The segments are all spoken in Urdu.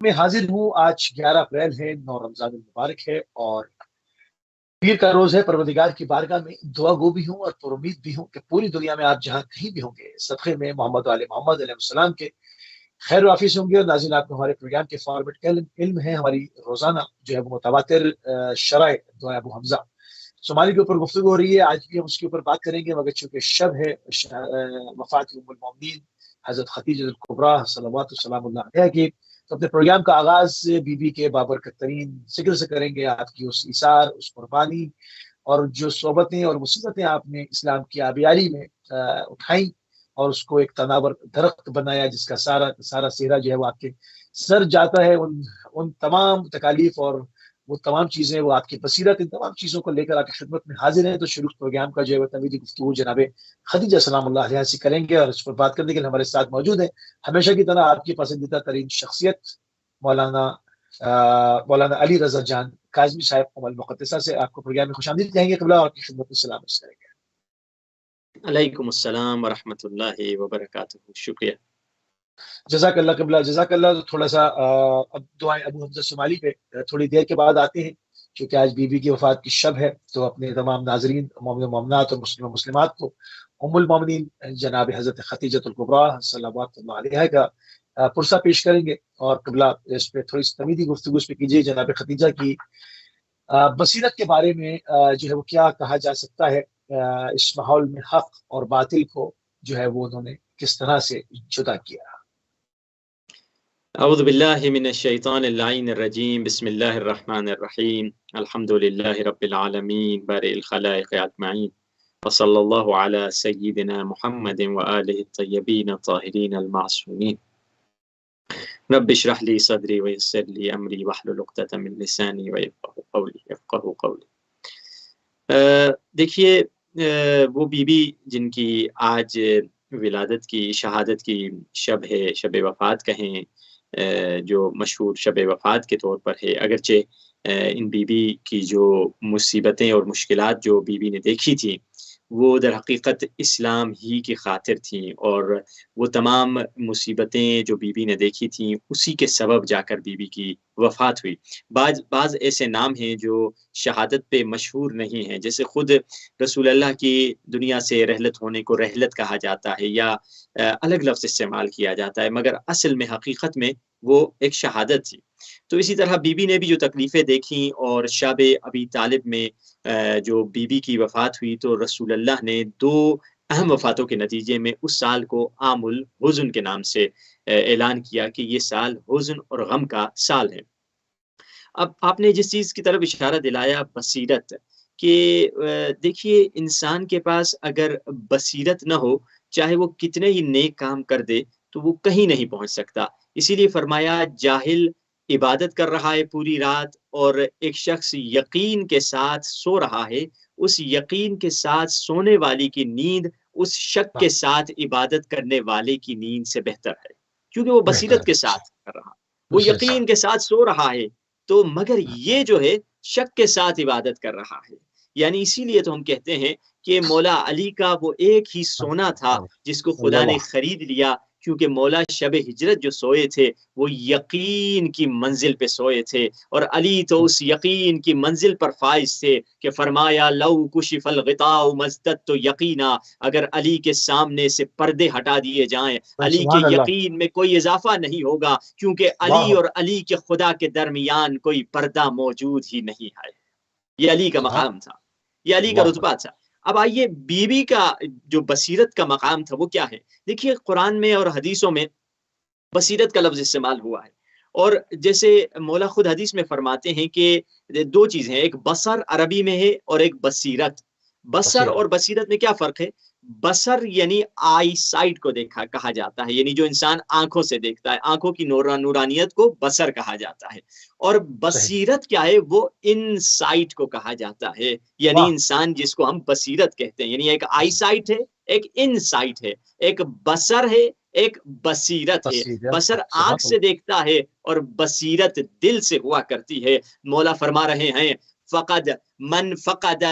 میں حاضر ہوں. آج 11 اپریل ہے، 9 رمضان المبارک ہے، اور پیر کا روز ہے. پروردگار کی بارگاہ میں دعا گو بھی ہوں اور پر امید بھی ہوں کہ پوری دنیا میں آپ جہاں کہیں بھی ہوں گے، صدقے میں محمد علیہ محمد علیہ السلام کے خیر وافیس ہوں گے. اور ناظرین، آپ کو ہمارے پروگرام کے فارمیٹ علم ہے، ہماری روزانہ جو ہے وہ متواتر شرائع دعا ابو حمزہ صومالی کے اوپر گفتگو ہو رہی ہے. آج بھی ہم اس کے اوپر بات کریں گے، مگر چونکہ شب ہے وفات ام المومنین حضرت خدیجہ الکبریٰ صلوات السلام اللہ علیہا کی، تو اپنے پروگرام کا آغاز بی بی کے بابرکت ترین ذکر سے کریں گے. آپ کی اس ایثار، اس قربانی اور جو صحبتیں اور مصیبتیں آپ نے اسلام کی آبیاری میں اٹھائیں اور اس کو ایک تناور درخت بنایا، جس کا سارا سہرا جو ہے وہ آپ کے سر جاتا ہے. ان تمام تکالیف اور وہ تمام چیزیں، وہ آپ کی بصیرت، ان تمام چیزوں کو لے کر آپ کی خدمت میں حاضر ہیں. تو شروع پروگرام کا جو ہے وہ تمیدی گفتگو جناب خدیجہ سلام اللہ علیہ سے کریں گے، اور اس پر بات کرنے کے لیے ہمارے ساتھ موجود ہیں ہمیشہ کی طرح آپ کی پسندیدہ ترین شخصیت مولانا علی رضا جان کاظمی صاحب قم المقدسہ سے. آپ کو پروگرام میں خوش آمدید کہیں گے قبلہ، اور آپ کی خدمت میں سلام عرض کریں گے. علیکم السلام ورحمۃ اللہ وبرکاتہ. شکریہ. جزاک اللہ قبلہ، جزاک اللہ. تو تھوڑا سا اب دعائیں ابو حمزہ صومالی پہ تھوڑی دیر کے بعد آتے ہیں، کیونکہ آج بی بی کی وفات کی شب ہے. تو اپنے تمام ناظرین مومن و مومنات اور مسلم و مسلمات کو ام المومنین جناب حضرت خدیجہ الکبریٰ صلوات اللہ علیہا کا پرسہ پیش کریں گے. اور قبلہ اس پہ تھوڑی سی تمیدی گفتگو اس پہ کیجیے. جناب خدیجہ کی بصیرت کے بارے میں جو ہے وہ کیا کہا جا سکتا ہے، اس ماحول میں حق اور باطل کو جو ہے وہ انہوں نے کس طرح سے جدا کیا. اعوذ باللہ من الشیطان اللعین الرجیم. بسم اللہ الرحمن الرحیم. الحمد للہ رب العالمین بارئ الخلائق اجمعین، وصلی اللہ علی سیدنا محمد وآلہ الطیبین الطاہرین المعصومین. رب اشرح لی صدری ویسر لی امری واحلل عقدۃ من لسانی یفقہوا قولی. دیکھیے، وہ بی بی جن کی آج ولادت کی شہادت کی شب ہے، شب وفات کہیں، جو مشہور شب وفات کے طور پر ہے. اگرچہ ان بی بی کی جو مصیبتیں اور مشکلات جو بی بی نے دیکھی تھیں، وہ در حقیقت اسلام ہی کی خاطر تھیں، اور وہ تمام مصیبتیں جو بی بی نے دیکھی تھیں اسی کے سبب جا کر بی بی کی وفات ہوئی. بعض ایسے نام ہیں جو شہادت پہ مشہور نہیں ہیں، جیسے خود رسول اللہ کی دنیا سے رحلت ہونے کو رحلت کہا جاتا ہے، یا الگ لفظ استعمال کیا جاتا ہے، مگر اصل میں حقیقت میں وہ ایک شہادت تھی. تو اسی طرح بی بی نے بھی جو تکلیفیں دیکھیں، اور شب ابی طالب میں جو بی بی کی وفات ہوئی، تو رسول اللہ نے 2 اہم وفاتوں کے نتیجے میں اس سال کو عام الحزن کے نام سے اعلان کیا کہ یہ سال حزن اور غم کا سال ہے. اب آپ نے جس چیز کی طرف اشارہ دلایا، بصیرت، کہ دیکھیے انسان کے پاس اگر بصیرت نہ ہو، چاہے وہ کتنے ہی نیک کام کر دے، تو وہ کہیں نہیں پہنچ سکتا. اسی لیے فرمایا، جاہل عبادت کر رہا ہے پوری رات، اور ایک شخص یقین کے ساتھ سو رہا ہے، اس یقین کے ساتھ سونے والی کی نیند اس شک کے ساتھ عبادت کرنے والے کی نیند سے بہتر ہے، کیونکہ وہ بصیرت کے ساتھ کر رہا، وہ یقین کے ساتھ سو رہا ہے. تو مگر یہ جو ہے شک کے ساتھ عبادت کر رہا ہے. یعنی اسی لیے تو ہم کہتے ہیں کہ مولا علی کا وہ ایک ہی سونا تھا جس کو خدا نے خرید لیا، کیونکہ مولا شب ہجرت جو سوئے تھے وہ یقین کی منزل پہ سوئے تھے، اور علی تو اس یقین کی منزل پر فائز تھے کہ فرمایا، لو کشف الغطاء مزددت یقینا، اگر علی کے سامنے سے پردے ہٹا دیے جائیں، علی کے یقین میں کوئی اضافہ نہیں ہوگا، کیونکہ علی اور علی کے خدا کے درمیان کوئی پردہ موجود ہی نہیں ہے. یہ علی کا مقام تھا، یہ علی کا رتبہ تھا. اب آئیے بی بی کا جو بصیرت کا مقام تھا وہ کیا ہے. دیکھیے قرآن میں اور حدیثوں میں بصیرت کا لفظ استعمال ہوا ہے، اور جیسے مولا خود حدیث میں فرماتے ہیں کہ 2 چیزیں ہیں، ایک بصر عربی میں ہے اور ایک بصیرت. بصر اور بصیرت میں کیا فرق ہے؟ بصر یعنی آئی سائٹ کو دیکھا کہا جاتا ہے، یعنی جو انسان آنکھوں سے دیکھتا ہے، آنکھوں کی نورانیت کو بصر کہا جاتا ہے. اور بصیرت کیا ہے؟ وہ ان سائٹ کو کہا جاتا ہے، یعنی انسان جس کو ہم بصیرت کہتے ہیں. یعنی ایک آئی سائٹ ہے، ایک ان سائٹ ہے، ایک بصر ہے، ایک بصیرت ہے. بصر آنکھ سے دیکھتا ہے اور بصیرت دل سے ہوا کرتی ہے. مولا فرما رہے ہیں، فقد من فقد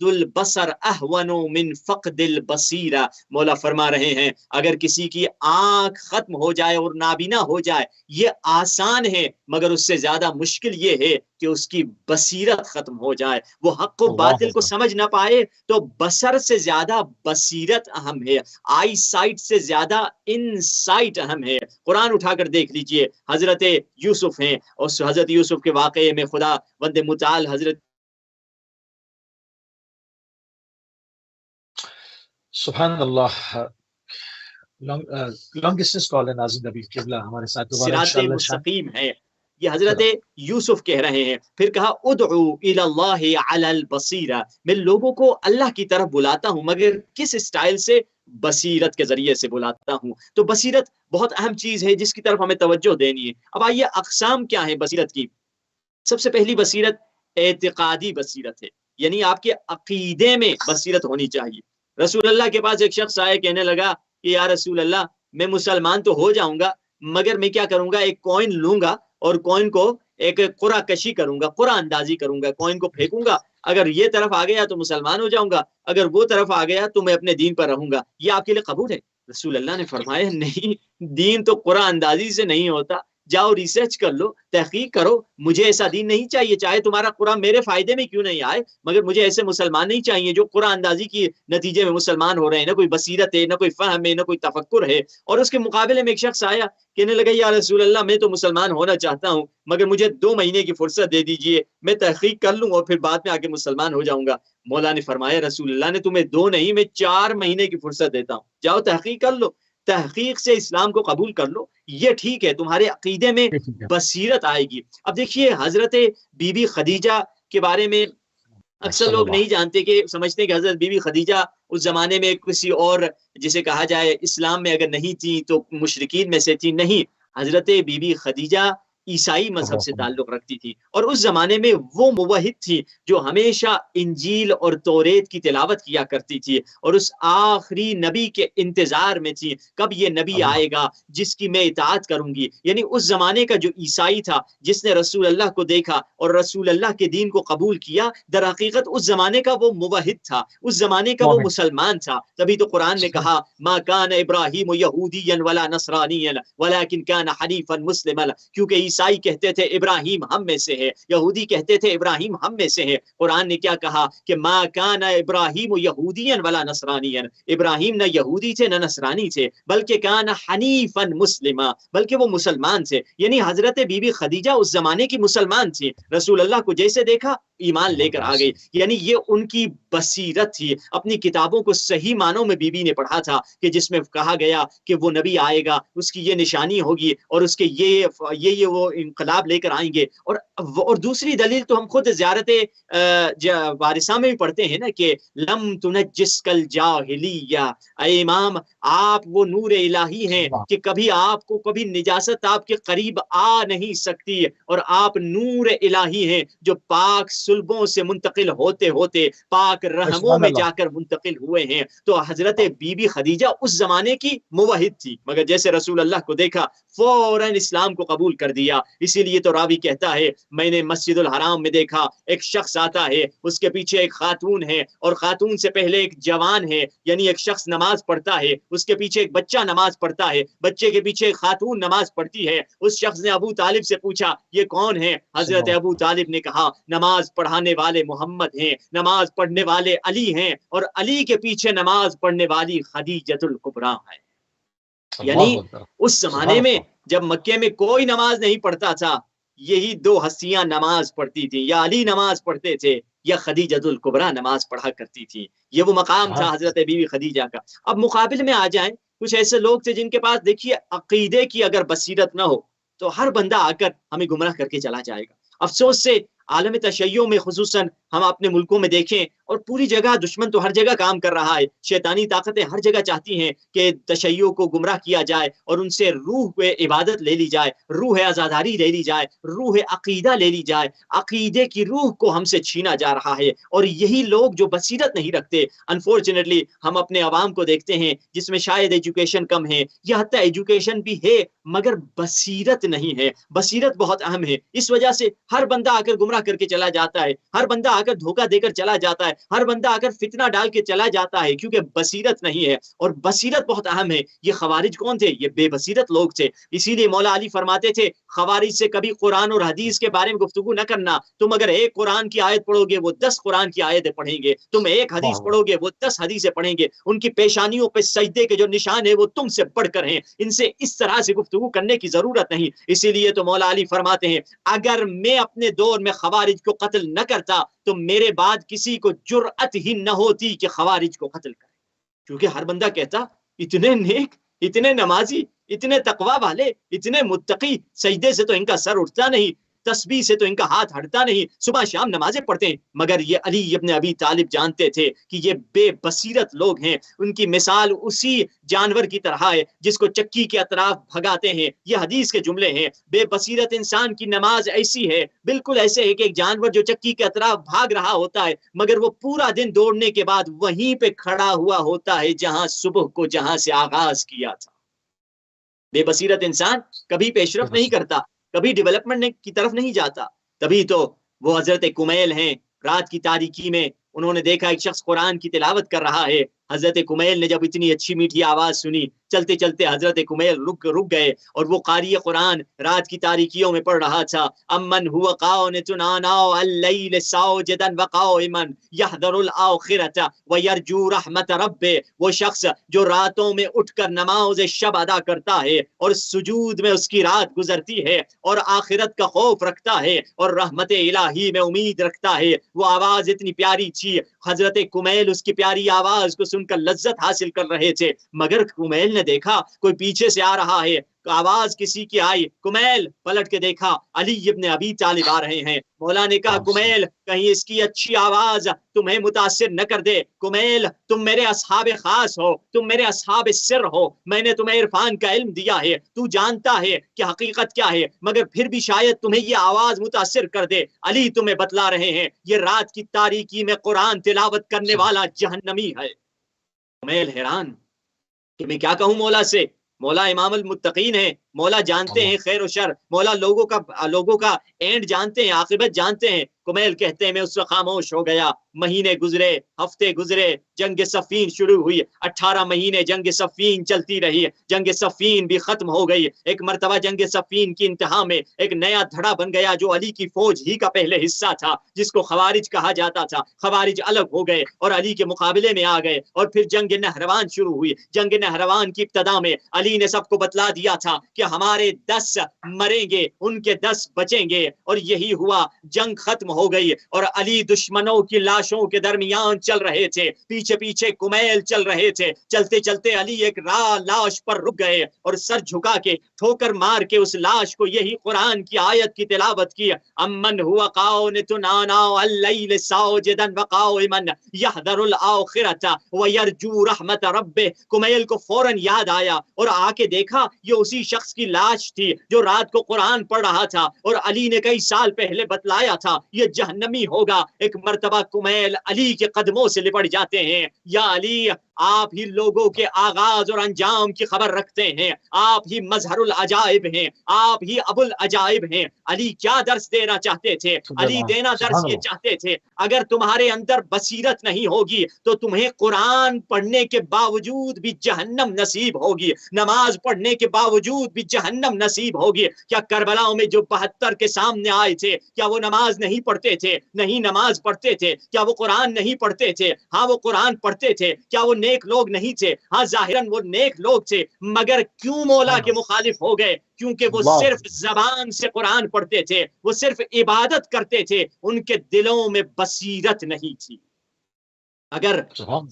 البصر اہون من فقد البصیرہ، مولا فرما رہے ہیں اگر کسی کی آنکھ ختم ہو جائے اور نابینا ہو جائے یہ آسان ہے، مگر اس سے زیادہ مشکل یہ ہے کہ اس کی بصیرت ختم ہو جائے، وہ حق و باطل کو سمجھ نہ پائے۔ تو بصر سے زیادہ بصیرت اہم ہے، آئی سائٹ سے زیادہ ان سائٹ اہم ہے۔ قرآن اٹھا کر دیکھ لیجئے، حضرت یوسف ہیں، اور حضرت یوسف کے واقعے میں خدا وند متعال حضرت سبحان اللہ۔ لانگ ڈسٹینس کال ہے ناظرین، نبی قبلہ ہمارے ساتھ دوبارہ صراط انشاءاللہ مستقیم ہے، یہ حضرت یوسف کہہ رہے ہیں۔ پھر کہا ادعو الی اللہ علی البصیرہ، میں لوگوں کو اللہ کی طرف بلاتا ہوں مگر کس اسٹائل سے؟ بصیرت کے ذریعے سے بلاتا ہوں۔ تو بصیرت بہت اہم چیز ہے جس کی طرف ہمیں توجہ دینی ہے۔ اب آئیے اقسام کیا ہیں بصیرت کی۔ سب سے پہلی بصیرت اعتقادی بصیرت ہے، یعنی آپ کے عقیدے میں بصیرت ہونی چاہیے۔ رسول اللہ کے پاس ایک شخص آئے، کہنے لگا کہ یا رسول اللہ میں مسلمان تو ہو جاؤں گا مگر میں کیا کروں گا، ایک کوئن لوں گا اور کوئن کو ایک قرعہ کشی کروں گا، قرعہ اندازی کروں گا، کوئن کو پھینکوں گا، اگر یہ طرف آ گیا تو مسلمان ہو جاؤں گا، اگر وہ طرف آ گیا تو میں اپنے دین پر رہوں گا، یہ آپ کے لیے قبول ہے؟ رسول اللہ نے فرمایا نہیں، دین تو قرعہ اندازی سے نہیں ہوتا، جاؤ ریسرچ کر لو، تحقیق کرو، مجھے ایسا دین نہیں چاہیے، چاہے تمہارا قرآن میرے فائدے میں کیوں نہیں آئے مگر مجھے ایسے مسلمان نہیں چاہیے جو قرآن اندازی کی نتیجے میں مسلمان ہو رہے ہیں، نہ کوئی بصیرت ہے، نہ کوئی فہم ہے، نہ کوئی تفکر ہے۔ اور اس کے مقابلے میں ایک شخص آیا، کہنے لگا یا رسول اللہ میں تو مسلمان ہونا چاہتا ہوں مگر مجھے 2 مہینے کی فرصت دے دیجئے، میں تحقیق کر لوں اور پھر بعد میں آ کے مسلمان ہو جاؤں گا۔ مولا نے فرمایا رسول اللہ نے تمہیں 2 نہیں میں 4 مہینے کی فرصت دیتا ہوں، جاؤ تحقیق کر لو، تحقیق سے اسلام کو قبول کر لو، یہ ٹھیک ہے، تمہارے عقیدے میں بصیرت آئے گی۔ اب دیکھیے حضرت بی بی خدیجہ کے بارے میں اکثر لوگ نہیں جانتے، کہ سمجھتے ہیں کہ حضرت بی بی خدیجہ اس زمانے میں کسی اور جسے کہا جائے اسلام میں اگر نہیں تھی تو مشرکین میں سے تھی، نہیں، حضرت بی بی خدیجہ عیسائی مذہب سے تعلق رکھتی تھی، اور اس زمانے میں وہ موحد تھی جو ہمیشہ انجیل اور توریت کی تلاوت کیا کرتی تھی، اور اس آخری نبی کے انتظار میں تھی کب یہ نبی آئے گا جس کی میں اطاعت کروں گی۔ یعنی اس زمانے کا جو عیسائی تھا جس نے رسول اللہ کو دیکھا اور رسول اللہ کے دین کو قبول کیا، در حقیقت اس زمانے کا وہ موحد تھا، اس زمانے کا وہ مسلمان تھا۔ تبھی تو قرآن نے کہا ما کان ابراہیم یہودیا ولا نصرانیا ولکن کان حنیفا مسلما، کیونکہ عیسائی کہتے تھے ابراہیم ہم میں سے ہے، یہودی کہتے تھے ابراہیم ہم میں سے ہے۔ قرآن نے کیا کہا کہ ما کان ابراہیم یہودیا ولا نصرانیا، ابراہیم نہ یہودی تھے نہ نصرانی تھے بلکہ کان حنیفا مسلما، بلکہ وہ مسلمان تھے۔ یعنی حضرت بی بی خدیجہ اس زمانے کی مسلمان تھی، رسول اللہ کو جیسے دیکھا ایمان لے کر آ گئی، یعنی یہ ان کی بصیرت تھی۔ اپنی کتابوں کو صحیح معنوں میں بی بی نے پڑھا تھا کہ جس میں کہا گیا کہ وہ نبی آئے گا، اس کی یہ نشانی ہوگی اور اس کے یہ وہ انقلاب لے کر آئیں گے۔ اور دوسری دلیل تو ہم خود زیارت وارثہ میں بھی پڑھتے ہیں نا کہ لم تنجس کل جاہلیہ، اے امام آپ وہ نور الہی ہیں کہ کبھی آپ کو کبھی نجاست آپ کے قریب آ نہیں سکتی، اور آپ نور الہی ہیں جو پاک صلبوں سے منتقل ہوتے ہوتے پاک رحموں میں جا کر منتقل ہوئے ہیں۔ تو حضرت بی بی خدیجہ اس زمانے کی موحد تھی، مگر جیسے رسول اللہ کو دیکھا فوراً اسلام کو قبول کر دیا۔ اسی لیے تو راوی کہتا ہے میں نے مسجد الحرام میں دیکھا ایک شخص آتا ہے، اس کے پیچھے ایک خاتون ہے، اور خاتون سے پہلے ایک جوان ہے، یعنی ایک شخص نماز پڑھتا ہے، اس کے پیچھے ایک بچہ نماز پڑھتا ہے، بچے کے پیچھے ایک خاتون نماز پڑھتی ہے۔ اس شخص نے ابو طالب سے پوچھا یہ کون ہے؟ حضرت ابو طالب نے کہا نماز پڑھانے والے محمد ہیں، نماز پڑھنے والے علی ہیں، اور علی کے پیچھے نماز پڑھنے والی خدیجۃ الکبریٰ ہے۔ یعنی اس زمانے میں جب مکے میں کوئی نماز نہیں پڑھتا تھا، یہی 2 ہستیاں نماز پڑھتی تھیں، یا علی نماز پڑھتے تھے یا خدیجۃ الکبریٰ نماز پڑھا کرتی تھی۔ یہ وہ مقام تھا حضرت بی بی خدیجہ کا۔ اب مقابل میں آ جائیں، کچھ ایسے لوگ تھے جن کے پاس دیکھیے عقیدے کی اگر بصیرت نہ ہو تو ہر بندہ آ کر ہمیں گمراہ کر کے چلا جائے گا۔ افسوس سے عالم تشیع میں خصوصاً ہم اپنے ملکوں میں دیکھیں، اور پوری جگہ دشمن تو ہر جگہ کام کر رہا ہے، شیطانی طاقتیں ہر جگہ چاہتی ہیں کہ تشیع کو گمراہ کیا جائے اور ان سے روح عبادت لے لی جائے، روح عزاداری لے لی جائے، روح عقیدہ لے لی جائے، عقیدے کی روح کو ہم سے چھینا جا رہا ہے۔ اور یہی لوگ جو بصیرت نہیں رکھتے، انفارچونیٹلی ہم اپنے عوام کو دیکھتے ہیں جس میں شاید ایجوکیشن کم ہے، یا حتیٰ ایجوکیشن بھی ہے مگر بصیرت نہیں ہے۔ بصیرت بہت اہم ہے، اس وجہ سے ہر بندہ آ کر گمراہ گمراہ کر کے چلا جاتا ہے، ہر بندہ آ کر دھوکہ دے کر چلا جاتا ہے، ہر بندہ آ کر فتنہ ڈال کے چلا جاتا ہے، کیونکہ بصیرت نہیں ہے۔ اور بصیرت بہت اہم ہے۔ یہ خوارج کون تھے؟ یہ بے بصیرت لوگ تھے۔ اسی لیے مولا علی فرماتے تھے خوارج سے کبھی قرآن اور حدیث کے بارے میں گفتگو نہ کرنا۔ تم اگر ایک قرآن کی آیت پڑھو گے وہ 10 قرآن کی آیتیں پڑھیں گے، تم ایک حدیث پڑھو گے وہ 10 حدیثیں پڑھیں گے، ان کی پیشانیوں پہ سجدے کے جو نشان ہے وہ تم سے بڑھ کر ہیں، ان سے اس طرح سے گفتگو کرنے کی ضرورت نہیں۔ اسی لیے تو مولا علی فرماتے ہیں اگر میں اپنے دور میں خوارج کو قتل نہ کرتا تو میرے بعد کسی کو جرأت ہی نہ ہوتی کہ خوارج کو قتل کرے، کیونکہ ہر بندہ کہتا اتنے نیک، اتنے نمازی، اتنے تقوی والے، اتنے متقی، سجدے سے تو ان کا سر اٹھتا نہیں، تسبیح سے تو ان کا ہاتھ ہٹتا نہیں، صبح شام نمازیں پڑھتے ہیں۔ مگر یہ علی ابن ابی طالب جانتے تھے کہ یہ بے بصیرت لوگ ہیں، ان کی مثال اسی جانور کی طرح ہے جس کو چکی کے اطراف بھگاتے ہیں۔ یہ حدیث کے جملے ہیں۔ بے بصیرت انسان کی نماز ایسی ہے، بالکل ایسے ہے کہ ایک جانور جو چکی کے اطراف بھاگ رہا ہوتا ہے مگر وہ پورا دن دوڑنے کے بعد وہیں پہ کھڑا ہوا ہوتا ہے جہاں صبح کو جہاں سے آغاز کیا تھا۔ بے بصیرت انسان کبھی پیشرفت نہیں کرتا، کبھی ڈیولپمنٹ کی طرف نہیں جاتا۔ تبھی تو وہ حضرت کمیل ہیں، رات کی تاریکی میں انہوں نے دیکھا ایک شخص قرآن کی تلاوت کر رہا ہے۔ حضرت کمیل نے جب اتنی اچھی میٹھی آواز سنی، چلتے چلتے حضرت کمیل رک گئے اور وہ قاری قرآن رات کی تاریکیوں میں پڑھ رہا تھا۔ امن هو قانت آناء اللیل ساجدا وقائما یحذر الآخرۃ ویرجو رحمت ربہ، وہ شخص جو راتوں میں اٹھ کر نماز شب ادا کرتا ہے اور سجود میں اس کی رات گزرتی ہے اور آخرت کا خوف رکھتا ہے اور رحمت الہی میں امید رکھتا ہے۔ وہ آواز اتنی پیاری تھی، حضرت کمیل اس کی پیاری آواز کو سن کر لذت حاصل کر رہے تھے، مگر کمیل نے دیکھا کوئی پیچھے سے آ رہا ہے، آواز کسی کی آئی، کمیل پلٹ کے دیکھا علی ابن ابی طالب آ رہے ہیں۔ مولا نے کہا کمیل کہیں اس کی اچھی آواز تمہیں متاثر نہ کر دے، کمیل تم میرے اصحاب خاص ہو، تم میرے اصحاب سر ہو، میں نے تمہیں عرفان کا علم دیا ہے، تو جانتا ہے کہ حقیقت کیا ہے، مگر پھر بھی شاید تمہیں یہ آواز متاثر کر دے۔ علی تمہیں بتلا رہے ہیں یہ رات کی تاریکی میں قرآن تلاوت کرنے والا جہنمی ہے۔ کمیل حیران کہ میں کیا کہوں مولا سے، مولا امام المتقین ہے، مولا جانتے ہیں خیر و شر، مولا لوگوں کا اینڈ جانتے ہیں، عاقبت جانتے ہیں۔ کمیل کہتے ہیں میں اس وقت خاموش ہو گیا، مہینے گزرے، ہفتے گزرے، جنگ صفین شروع ہوئی، 18 مہینے جنگ صفین چلتی رہی، جنگ صفین بھی ختم ہو گئی۔ ایک مرتبہ جنگ صفین کی انتہا میں ایک نیا دھڑا بن گیا جو علی کی فوج ہی کا پہلے حصہ تھا، جس کو خوارج کہا جاتا تھا۔ خوارج الگ ہو گئے اور علی کے مقابلے میں آ گئے، اور پھر جنگ نہروان شروع ہوئی۔ جنگ نہروان کی ابتدا میں علی نے سب کو بتلا دیا تھا کہ ہمارے 10 مریں گے، ان کے 10 بچیں گے، اور یہی ہوا، جنگ ختم ہو گئی اور علی دشمنوں کی لاشوں کے درمیان چل رہے تھے، پیچھے پیچھے کمیل چل رہے تھے۔ چلتے چلتے علی ایک لاش پر رک گئے اور سر جھکا کے ٹھوکر مار کے اس لاش کو یہی قرآن کی آیت کی تلاوت کی، امن هو قانت آناء اللیل ساجدا وقائما یحذر الآخرۃ ویرجو رحمت ربہ۔ کمیل کو فوراً یاد آیا اور آ کے دیکھا یہ اسی شخص کی لاش تھی جو رات کو قرآن پڑھ رہا تھا، اور علی نے کئی سال پہلے بتلایا تھا یہ جہنمی ہوگا۔ ایک مرتبہ کمیل علی کے قدموں سے لپٹ جاتے ہیں، یا علی آپ ہی لوگوں کے آغاز اور انجام کی خبر رکھتے ہیں، آپ ہی مظہر العجائب ہیں، آپ ہی ابو العجائب ہیں۔ علی کیا درس دینا چاہتے تھے؟ علی دینا درس یہ چاہتے تھے اگر تمہارے اندر بصیرت نہیں ہوگی تو تمہیں قرآن پڑھنے کے باوجود بھی جہنم نصیب ہوگی، نماز پڑھنے کے باوجود بھی جہنم نصیب ہوگی۔ کیا کربلا میں جو 72 کے سامنے آئے تھے کیا وہ نماز نہیں پڑھتے تھے؟ نہیں نماز پڑھتے تھے۔ کیا وہ قرآن نہیں پڑھتے تھے؟ ہاں وہ قرآن پڑھتے تھے۔ کیا وہ نیک لوگ نہیں تھے؟ ہاں ظاہراً وہ نیک لوگ تھے، مگر کیوں مولا کے مخالف ہو گئے؟ کیونکہ وہ صرف زبان سے قرآن پڑھتے تھے، وہ صرف عبادت کرتے تھے، ان کے دلوں میں بصیرت نہیں تھی۔ اگر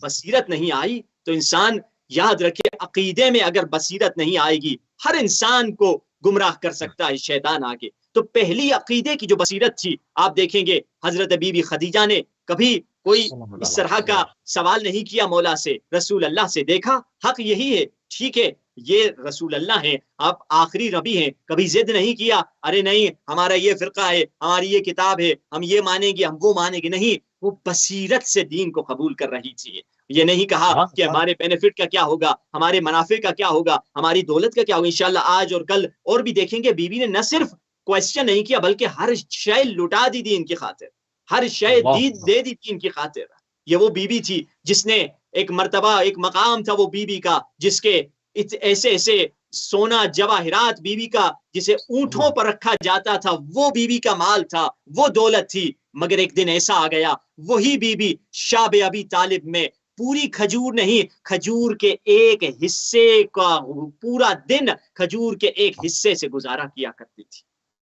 بصیرت نہیں آئی تو انسان یاد رکھے، عقیدے میں اگر بصیرت نہیں آئے گی ہر انسان کو گمراہ کر سکتا ہے شیطان آگے۔ تو پہلی عقیدے کی جو بصیرت تھی، آپ دیکھیں گے حضرت بی بی خدیجہ نے کبھی کوئی اس طرح کا سوال نہیں کیا مولا سے، رسول اللہ سے، دیکھا حق یہی ہے، ٹھیک ہے یہ رسول اللہ ہیں، آپ آخری نبی ہیں، کبھی ضد نہیں کیا ارے نہیں ہمارا یہ فرقہ ہے، ہماری یہ کتاب ہے، ہم یہ مانیں گے، ہم وہ مانیں گے، نہیں، وہ بصیرت سے دین کو قبول کر رہی تھی۔ یہ نہیں کہا کہ ہمارے بینیفٹ کا کیا ہوگا، ہمارے منافع کا کیا ہوگا، ہماری دولت کا کیا ہوگا۔ انشاءاللہ آج اور کل اور بھی دیکھیں گے، بیوی نے نہ صرف کوشچن نہیں کیا، بلکہ ہر شے لٹا دی دین کی خاطر، ہر شے دے دی دین کی خاطر۔ یہ وہ بی بی تھی جس نے ایک مرتبہ، ایک مقام تھا وہ بی بی کا، جس کے ایسے ایسے سونا جواہرات بی بی کا جسے اونٹوں پر رکھا جاتا تھا، وہ بی بی کا مال تھا، وہ دولت تھی۔ مگر ایک دن ایسا آ گیا، وہی بی بی شاب ابی طالب میں پوری کھجور نہیں، کھجور کے ایک حصے کا پورا دن کھجور کے ایک حصے سے گزارا کیا کرتی تھی۔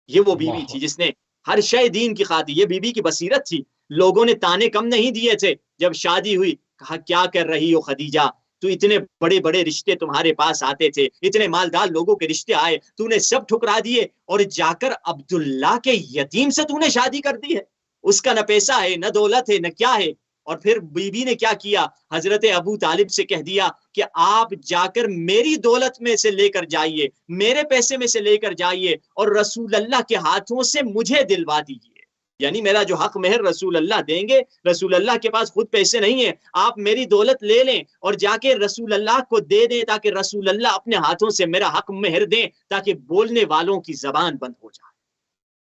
یہ وہ بی بی تھی جس نے ہر شے دین کی خاطر، یہ بی بی کی بصیرت تھی۔ لوگوں نے تانے کم نہیں دیے تھے جب شادی ہوئی، کہا کیا کر رہی ہو خدیجہ، تو اتنے بڑے بڑے رشتے تمہارے پاس آتے تھے، اتنے مالدار لوگوں کے رشتے آئے، تو نے سب ٹھکرا دیے اور جا کر عبداللہ کے یتیم سے تو نے شادی کر دی ہے، اس کا نہ پیسہ ہے نہ دولت ہے نہ کیا ہے۔ اور پھر بی بی نے کیا کیا، حضرت ابو طالب سے کہہ دیا کہ آپ جا کر میری دولت میں سے لے کر جائیے، میرے پیسے میں سے لے کر جائیے اور رسول اللہ کے ہاتھوں سے مجھے دلوا دیجیے، یعنی میرا جو حق مہر رسول اللہ دیں گے، رسول اللہ کے پاس خود پیسے نہیں ہیں، آپ میری دولت لے لیں اور جا کے رسول اللہ کو دے دیں، تاکہ رسول اللہ اپنے ہاتھوں سے میرا حق مہر دیں، تاکہ بولنے والوں کی زبان بند ہو جائے۔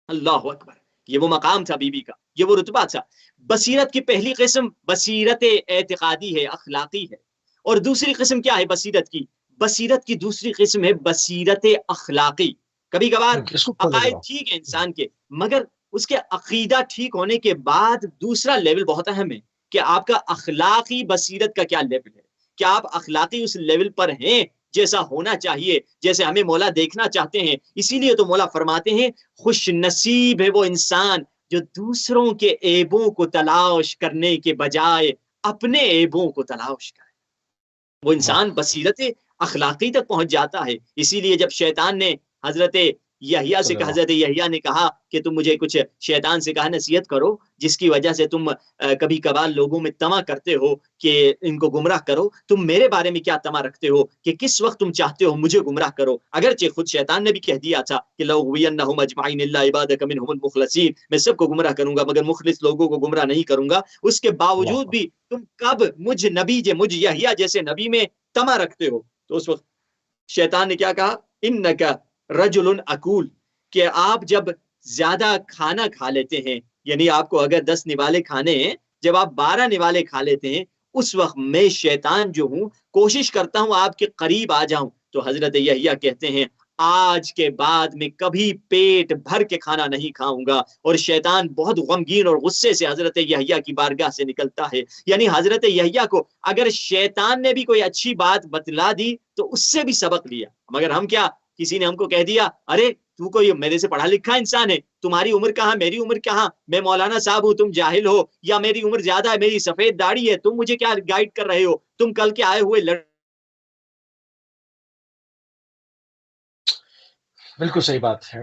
اللہ اکبر، یہ وہ مقام تھا بی بی کا، یہ وہ رتبہ تھا۔ بصیرت کی پہلی قسم بصیرت اعتقادی ہے، اخلاقی ہے، اور دوسری قسم کیا ہے بصیرت کی؟ بصیرت کی دوسری قسم ہے بصیرت اخلاقی۔ کبھی کبھار عقائد ٹھیک ہے انسان کے، مگر اس کے عقیدہ ٹھیک ہونے کے بعد دوسرا لیول بہت اہم ہے کہ آپ کا اخلاقی بصیرت کا کیا لیول ہے، کیا آپ اخلاقی اس لیول پر ہیں جیسا ہونا چاہیے، جیسے ہمیں مولا دیکھنا چاہتے ہیں۔ اسی لیے تو مولا فرماتے ہیں خوش نصیب ہے وہ انسان جو دوسروں کے عیبوں کو تلاش کرنے کے بجائے اپنے عیبوں کو تلاش کرے۔ وہ انسان بصیرت اخلاقی تک پہنچ جاتا ہے۔ اسی لیے جب شیطان نے حضرت یحییٰ سے کہا، حضرت یحییٰ نے کہا کہ تم مجھے کچھ، شیطان سے کہا نصیحت کرو جس کی وجہ سے تم کبھی کبھار لوگوں میں طمع کرتے ہو کہ ان کو گمراہ کرو، تم میرے بارے میں کیا طمع رکھتے ہو کہ کس وقت تم چاہتے ہو مجھے گمراہ کرو؟ اگرچہ خود شیطان نے بھی کہہ دیا تھا کہ لأغوینہم اجمعین الا عبادک منہم المخلصین، میں سب کو گمراہ کروں گا مگر مخلص لوگوں کو گمراہ نہیں کروں گا۔ اس کے باوجود بھی تم کب مجھ نبی مجھ یحییٰ جیسے نبی میں طمع رکھتے ہو؟ تو اس وقت شیطان نے کیا کہا، انک رجل اکول، کہ آپ جب زیادہ کھانا کھا لیتے ہیں، یعنی آپ کو اگر 10 نوالے کھانے ہیں، جب آپ 12 نوالے کھا لیتے ہیں، اس وقت میں شیطان جو ہوں کوشش کرتا ہوں آپ کے قریب آ جاؤں۔ تو حضرت یحییٰ کہتے ہیں آج کے بعد میں کبھی پیٹ بھر کے کھانا نہیں کھاؤں گا، اور شیطان بہت غمگین اور غصے سے حضرت یحییٰ کی بارگاہ سے نکلتا ہے۔ یعنی حضرت یحییٰ کو اگر شیطان نے بھی کوئی اچھی بات بتلا دی تو اس سے بھی سبق لیا، مگر ہم کیا، کسی نے ہم کو کہہ دیا ارے تو کوئی میرے سے پڑھا لکھا انسان ہے، تمہاری عمر کہاں میری عمر کہاں، میں مولانا صاحب ہوں تم جاہل ہو، یا میری عمر زیادہ ہے میری سفید داڑھی ہے تم مجھے کیا گائیڈ کر رہے ہو، تم کل کے آئے ہوئے بالکل صحیح بات ہے۔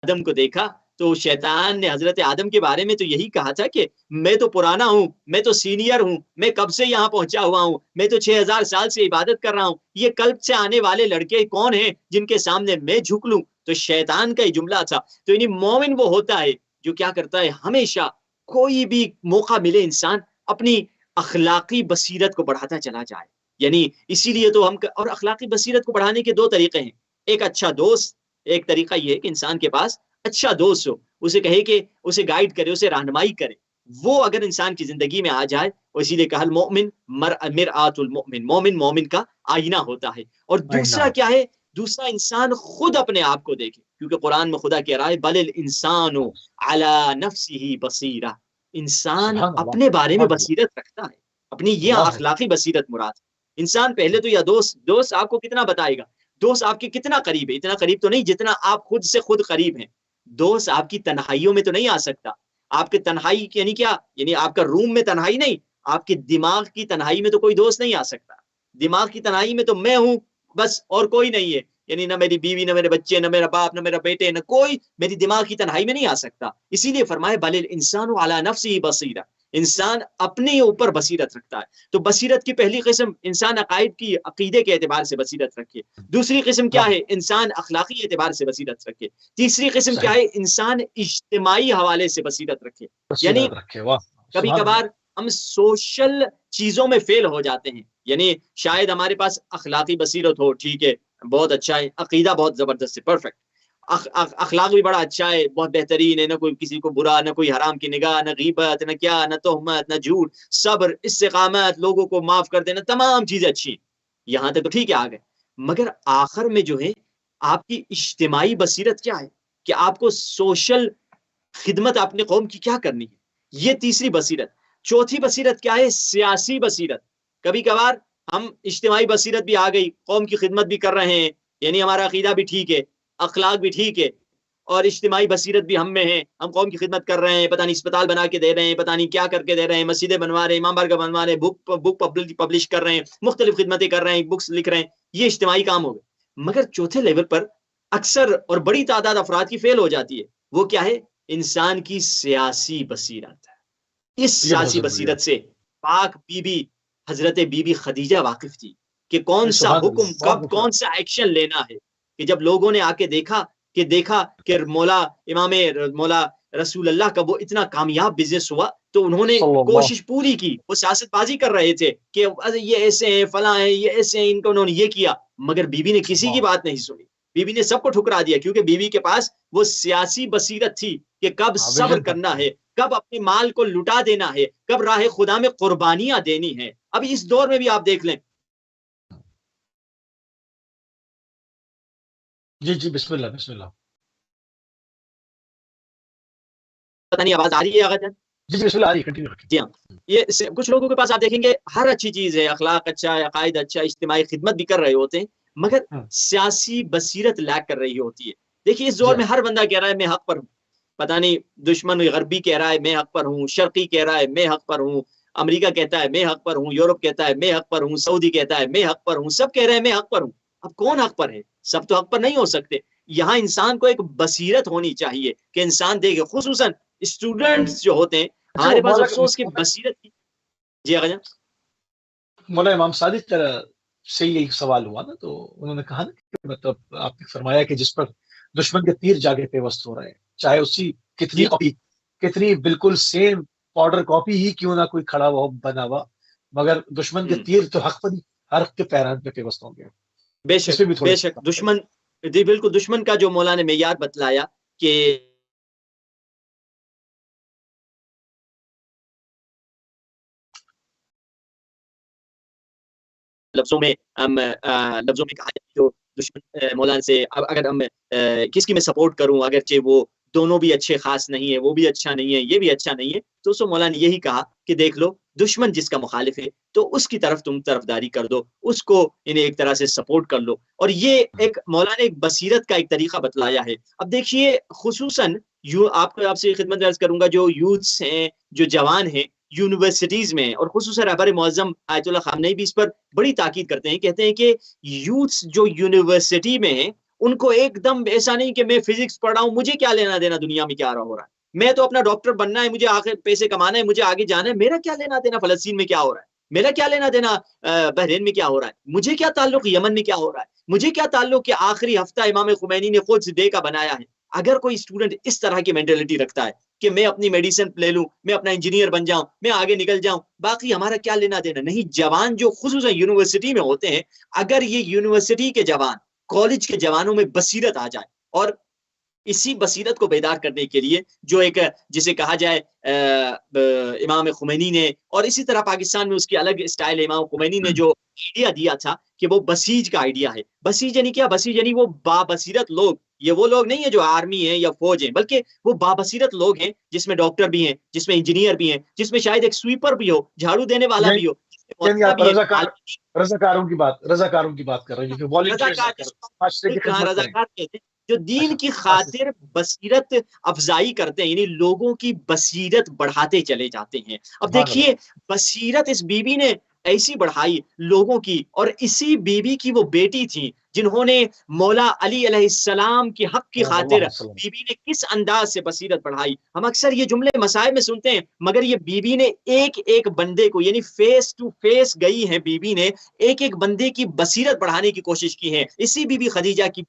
آدم کو دیکھا تو شیطان نے حضرت آدم کے بارے میں تو یہی کہا تھا کہ میں تو پرانا ہوں، میں تو سینئر ہوں، میں کب سے یہاں پہنچا ہوا ہوں، میں تو 6000 سال سے عبادت کر رہا ہوں، یہ کل سے آنے والے لڑکے کون ہیں جن کے سامنے میں جھک لوں؟ تو شیطان کا ہی جملہ تھا۔ تو یعنی مومن وہ ہوتا ہے جو کیا کرتا ہے، ہمیشہ کوئی بھی موقع ملے انسان اپنی اخلاقی بصیرت کو بڑھاتا چلا جائے۔ یعنی اسی لیے تو ہم، اور اخلاقی بصیرت کو بڑھانے کے 2 طریقے ہیں، ایک اچھا دوست، ایک طریقہ یہ ہے کہ انسان کے پاس اچھا دوست ہو، اسے کہے کہ اسے گائیڈ کرے، اسے رہنمائی کرے، وہ اگر انسان کی زندگی میں آ جائے، اور اسی لیے کہا المؤمن مرآت المؤمن، مومن مومن کا آئینہ ہوتا ہے۔ اور دوسرا کیا ہے، دوسرا انسان خود اپنے آپ کو دیکھے، کیونکہ قرآن میں خدا کہہ رہا ہے بل الانسان علی نفسہ بصیرہ، انسان اپنے بارے میں بصیرت رکھتا ہے، اپنی یہ اخلاقی بصیرت مراد ہے۔ انسان پہلے تو، یا دوست آپ کو کتنا بتائے گا، دوست آپ کے کتنا قریب ہے، اتنا قریب تو نہیں جتنا آپ خود سے خود قریب ہیں۔ دوست آپ کی تنہائیوں میں تو نہیں آ سکتا، آپ کے تنہائی یعنی کیا، یعنی آپ کا روم میں تنہائی نہیں، آپ کے دماغ کی تنہائی میں تو کوئی دوست نہیں آ سکتا۔ دماغ کی تنہائی میں تو میں ہوں بس، اور کوئی نہیں ہے، یعنی نہ میری بیوی، نہ میرے بچے، نہ میرا باپ، نہ میرا بیٹے، نہ کوئی میری دماغ کی تنہائی میں نہیں آ سکتا۔ اسی لیے فرمائے بل الانسان علی نفسہ بصیرہ، انسان اپنے اوپر بصیرت رکھتا ہے۔ تو بصیرت کی پہلی قسم انسان عقائد کی، عقیدے کے اعتبار سے بصیرت رکھے۔ دوسری قسم کیا ہے، انسان اخلاقی اعتبار سے بصیرت رکھے۔ تیسری قسم کیا ہے، انسان اجتماعی حوالے سے بصیرت رکھے۔ یعنی کبھی کبھار ہم سوشل چیزوں میں فیل ہو جاتے ہیں، یعنی شاید ہمارے پاس اخلاقی بصیرت ہو، ٹھیک ہے، بہت اچھا ہے، عقیدہ بہت زبردست ہے، پرفیکٹ، اخلاق بھی بڑا اچھا ہے، بہت بہترین ہے، نہ کوئی کسی کو برا، نہ کوئی حرام کی نگاہ، نہ غیبت، نہ کیا، نہ تہمت، نہ جھوٹ، صبر، استقامت، لوگوں کو معاف کر دینا، تمام چیزیں اچھی ہیں، یہاں تک تو ٹھیک ہے آگے، مگر آخر میں جو ہے آپ کی اجتماعی بصیرت کیا ہے کہ آپ کو سوشل خدمت اپنے قوم کی کیا کرنی ہے، یہ تیسری بصیرت۔ چوتھی بصیرت کیا ہے؟ سیاسی بصیرت۔ کبھی کبھار ہم اجتماعی بصیرت بھی آ گئی، قوم کی خدمت بھی کر رہے ہیں، یعنی ہمارا عقیدہ بھی ٹھیک ہے، اخلاق بھی ٹھیک ہے، اور اجتماعی بصیرت بھی ہم میں ہے، ہم قوم کی خدمت کر رہے ہیں، پتہ نہیں اسپتال بنا کے دے رہے ہیں، پتہ نہیں کیا کر کے دے رہے ہیں، مسجدیں بنوا رہے ہیں، امام بارگاہ بنوا رہے ہیں، بک پبلش کر رہے ہیں، مختلف خدمتیں کر رہے ہیں، بکس لکھ رہے ہیں، یہ اجتماعی کام ہو گئے۔ مگر چوتھے لیول پر اکثر اور بڑی تعداد افراد کی فیل ہو جاتی ہے، وہ کیا ہے؟ انسان کی سیاسی بصیرت۔ اس یہ بہت سیاسی ضروری ہے۔ بصیرت سے پاک بی بی حضرت بی بی خدیجہ واقف تھی کہ کون سا سبحان اللہ، حکم بہت کب خوبصورت۔ کون سا ایکشن لینا ہے، کہ جب لوگوں نے آ کے دیکھا کہ مولا رسول اللہ کا وہ اتنا کامیاب بزنس ہوا، تو انہوں نے صلی اللہ۔ کوشش پوری کی، وہ سیاست بازی کر رہے تھے کہ یہ ایسے ہیں، فلاں ہیں، یہ ایسے ہیں، ان کو انہوں نے یہ کیا، مگر بی بی نے کسی کی اللہ، بات نہیں سنی، بی بی نے سب کو ٹھکرا دیا، کیونکہ بی بی کے پاس وہ سیاسی بصیرت تھی کہ کب ہاں، صبر ویژن کرنا تھا۔ ہے، کب اپنے مال کو لٹا دینا ہے، کب راہ خدا میں قربانیاں دینی ہے۔ اب اس دور میں بھی آپ دیکھ لیں، جی جی، بسم اللہ بسم اللہ۔ پتہ نہیں آواز آ رہی ہے آغا جان؟ جی جی، بسم اللہ، آ رہی ہے، کنٹینیو رکھیں۔ جی ہاں، یہ کچھ لوگوں کے پاس آپ دیکھیں گے ہر اچھی چیز ہے، اخلاق اچھا ہے، عقائد اچھا، اجتماعی خدمت بھی کر رہے ہوتے ہیں، مگر ہاں، سیاسی بصیرت لیک کر رہی ہوتی ہے۔ دیکھیے اس جی دور ہاں، میں ہر بندہ کہہ رہا ہے میں حق پر ہوں، پتہ نہیں دشمن غربی کہہ رہا ہے میں حق پر ہوں، شرقی کہہ رہا ہے میں حق پر ہوں، امریکہ کہتا ہے میں حق پر ہوں، یورپ کہتا ہے میں حق پر ہوں، سعودی کہتا ہے میں حق پر ہوں، سب کہہ رہے ہیں میں حق پر ہوں۔ اب کون حق پر ہے؟ سب تو حق پر نہیں ہو سکتے۔ یہاں انسان کو ایک بصیرت ہونی چاہیے کہ انسان دیکھے، خصوصاً اسٹوڈنٹس جو ہوتے ہیں، اچھا وہ ہمارے پاس افسوس کی بصیرت کی۔ جی آغا جان۔ مولا امام صادق سے یہ سوال ہوا نا، تو انہوں نے کہا نا کہ مطلب آپ نے فرمایا کہ جس پر دشمن کے تیر جاگے پیوست ہو رہے ہیں، چاہے اسی جی کتنی بالکل سیم پاؤڈر کاپی ہی کیوں نہ کوئی کھڑا ہوا بنا ہوا، مگر دشمن کے تیر تو حق پر ہی ہر کے پیران پہ پیوست ہوں گے۔ بے اس شک پہ بھی تھوڑی بے سی شک، بات کریں۔ دشمن، جی بالکل، دشمن کا جو مولا نے معیار بتلایا کہ لفظوں میں کہا جائے جو دشمن مولانا سے، اب اگر ہم کس کی میں سپورٹ کروں، اگرچہ وہ دونوں بھی اچھے خاص نہیں ہے، وہ بھی اچھا نہیں ہے، یہ بھی اچھا نہیں ہے، تو سو مولانا نے یہی کہا کہ دیکھ لو دشمن جس کا مخالف ہے تو اس کی طرف تم طرفداری کر دو، اس کو انہیں ایک طرح سے سپورٹ کر لو، اور یہ ایک مولانا نے ایک بصیرت کا ایک طریقہ بتلایا ہے۔ اب دیکھیے خصوصاً آپ سے خدمت عرض کروں گا، جو یوتھس ہیں، جو جوان ہیں یونیورسٹیز میں، اور خصوصاً رہبر معظم آیت اللہ خامنئی بھی اس پر بڑی تاکید کرتے ہیں، کہتے ہیں کہ یوتھس جو یونیورسٹی میں ہیں ان کو ایک دم ایسا نہیں کہ میں فزکس پڑھ رہا ہوں، مجھے کیا لینا دینا دنیا میں کیا ہو رہا ہے، میں تو اپنا ڈاکٹر بننا ہے، مجھے آخر پیسے کمانا ہے، مجھے آگے جانا ہے، میرا کیا لینا دینا فلسطین میں کیا ہو رہا ہے، میرا کیا لینا دینا بحرین میں کیا ہو رہا ہے، مجھے کیا تعلق یمن میں کیا ہو رہا ہے، مجھے کیا تعلق کہ آخری ہفتہ امام خمینی نے خود ڈے کا بنایا ہے۔ اگر کوئی اسٹوڈنٹ اس طرح کی مینٹلٹی رکھتا ہے کہ میں اپنی میڈیسن لے لوں، میں اپنا انجینئر بن جاؤں، میں آگے نکل جاؤں، باقی ہمارا کیا لینا دینا نہیں، جوان جو خصوصاً یونیورسٹی میں ہوتے ہیں، اگر یہ یونیورسٹی کے جوان کالج کے جوانوں میں بصیرت آ جائے، اور اسی بصیرت کو بیدار کرنے کے لیے جو ایک جسے کہا جائے امام خمینی نے، اور اسی طرح پاکستان میں اس کی الگ اسٹائل ہے، امام خمینی نے جو آئیڈیا دیا تھا کہ وہ بسیج کا آئیڈیا ہے، بسیج یعنی کیا؟ بسیج یعنی وہ بابصیرت لوگ، یہ وہ لوگ نہیں ہیں جو آرمی ہیں یا فوج ہیں، بلکہ وہ بابصیرت لوگ ہیں جس میں ڈاکٹر بھی ہیں، جس میں انجینئر بھی ہیں، جس میں شاید ایک سویپر بھی ہو، جھاڑو دینے والا بھی ہو، جس میں یعنی مولانا آپ بھی ہے، رضاکار رضاکاروں کی بات کر رہے ہیں جو والنٹیئرز جس کر کو معاشرے کی خدمت کریں۔ رضاکار کہتے ہیں، جو اچھا، دین کی معاشرے خاطر بصیرت افزائی کرتے ہیں، یعنی لوگوں کی بصیرت بڑھاتے چلے جاتے ہیں۔ اب سبحان دیکھیے اللہ۔ بصیرت اس بی بی نے ایسی بڑھائی لوگوں کی، اور اسی بی بی کی وہ بیٹی تھی جنہوں نے مولا علی علیہ السلام کی حق کی اللہ خاطر، علیہ وسلم۔ بی بی نے کس انداز سے بصیرت بڑھائی۔ ہم اکثر یہ جملے مسائل میں سنتے ہیں، مگر یہ بی بی نے ایک ایک بندے کو، یعنی فیس ٹو فیس گئی ہے بی بی نے، ایک ایک بندے کی بصیرت بڑھانے کی کوشش کی ہے۔ اسی بی بی خدیجہ کی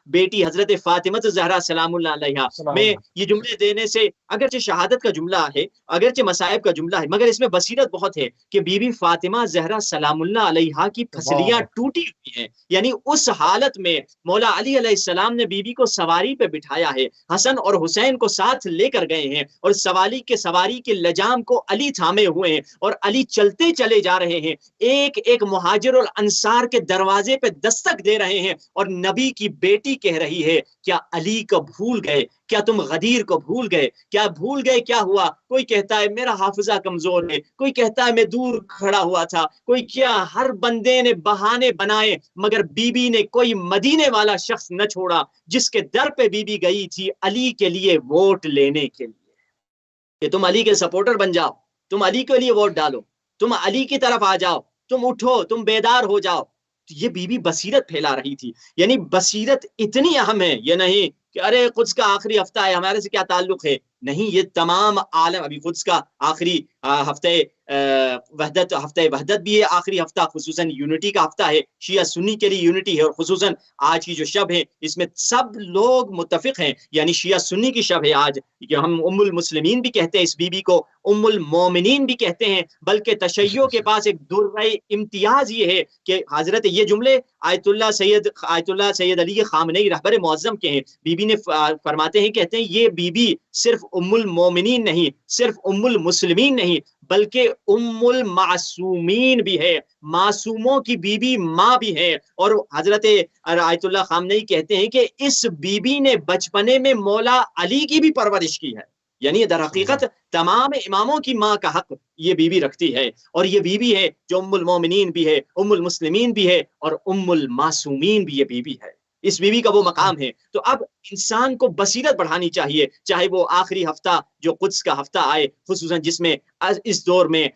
بیٹی حضرت فاطمہ زہرا سلام اللہ علیہا السلام میں یہ علیکم۔ جملے دینے سے، اگرچہ شہادت کا جملہ ہے، اگرچہ مصائب کا جملہ ہے، مگر اس میں بصیرت بہت ہے کہ بی بی فاطمہ زہرا سلام اللہ علیہا کی پھسلیاں اللہ ٹوٹی ہوئی ہیں، یعنی اس حالت میں مولا علی علیہ السلام نے بیوی کو سواری پہ بٹھایا ہے، حسن اور حسین کو ساتھ لے کر گئے ہیں، اور سواری کے لجام کو علی تھامے ہوئے ہیں، اور علی چلتے چلے جا رہے ہیں، ایک ایک مہاجر اور انصار کے دروازے پہ دستک دے رہے ہیں، اور نبی کی بیٹی کہہ رہی ہے کیا علی کو بھول گئے، کیا تم غدیر کو بھول گئے، کیا بھول گئے، کیا ہوا؟ کوئی کہتا ہے میرا حافظہ کمزور ہے، کوئی کہتا ہے میں دور کھڑا ہوا تھا، کوئی کیا، ہر بندے نے بہانے بنائے، مگر بی بی نے کوئی مدینے والا شخص نہ چھوڑا جس کے در پہ بی بی گئی تھی علی کے لیے ووٹ لینے کے لیے، کہ تم علی کے سپورٹر بن جاؤ، تم علی کے لیے ووٹ ڈالو، تم علی کی طرف آ جاؤ، تم اٹھو، تم بیدار ہو جاؤ۔ یہ بی بی بصیرت پھیلا رہی تھی، یعنی بصیرت اتنی اہم ہے، یہ نہیں کہ ارے قدس کا آخری ہفتہ ہے ہمارے سے کیا تعلق ہے، نہیں، یہ تمام عالم، ابھی قدس کا آخری ہفتے ہفتہ وحدت بھی ہے، آخری ہفتہ خصوصاً یونٹی کا ہفتہ ہے، شیعہ سنی کے لیے یونٹی ہے، اور خصوصاً آج کی جو شب ہے اس میں سب لوگ متفق ہیں، یعنی شیعہ سنی کی شب ہے آج، کہ ہم ام المسلمین بھی کہتے ہیں اس بی بی کو، ام المومنین بھی کہتے ہیں، بلکہ تشیع کے پاس ایک درہ امتیاز یہ ہے کہ حضرت، یہ جملے آیت اللہ سید علی خامنئی رہبر معظم کے ہیں، بی بی نے فرماتے ہیں، کہتے ہیں یہ بی بی صرف ام المومنین نہیں، صرف ام المسلمین نہیں، بلکہ ام المعصومین بھی ہے، معصوموں کی بی بی ماں بھی ہے، اور حضرت آیت اللہ خامنئی کہتے ہیں کہ اس بی بی نے بچپنے میں مولا علی کی بھی پرورش کی ہے، یعنی در حقیقت تمام اماموں کی ماں کا حق یہ بی بی رکھتی ہے، اور یہ بی بی ہے جو ام المومنین بھی ہے، ام المسلمین بھی ہے، اور ام المعصومین بھی یہ بی بی ہے، اس بی بی کا وہ مقام ہے۔ تو اب انسان کو بصیرت بڑھانی چاہیے، چاہے وہ آخری ہفتہ جو قدس کا ہفتہ آئے، خصوصاً جس میں اس دور میں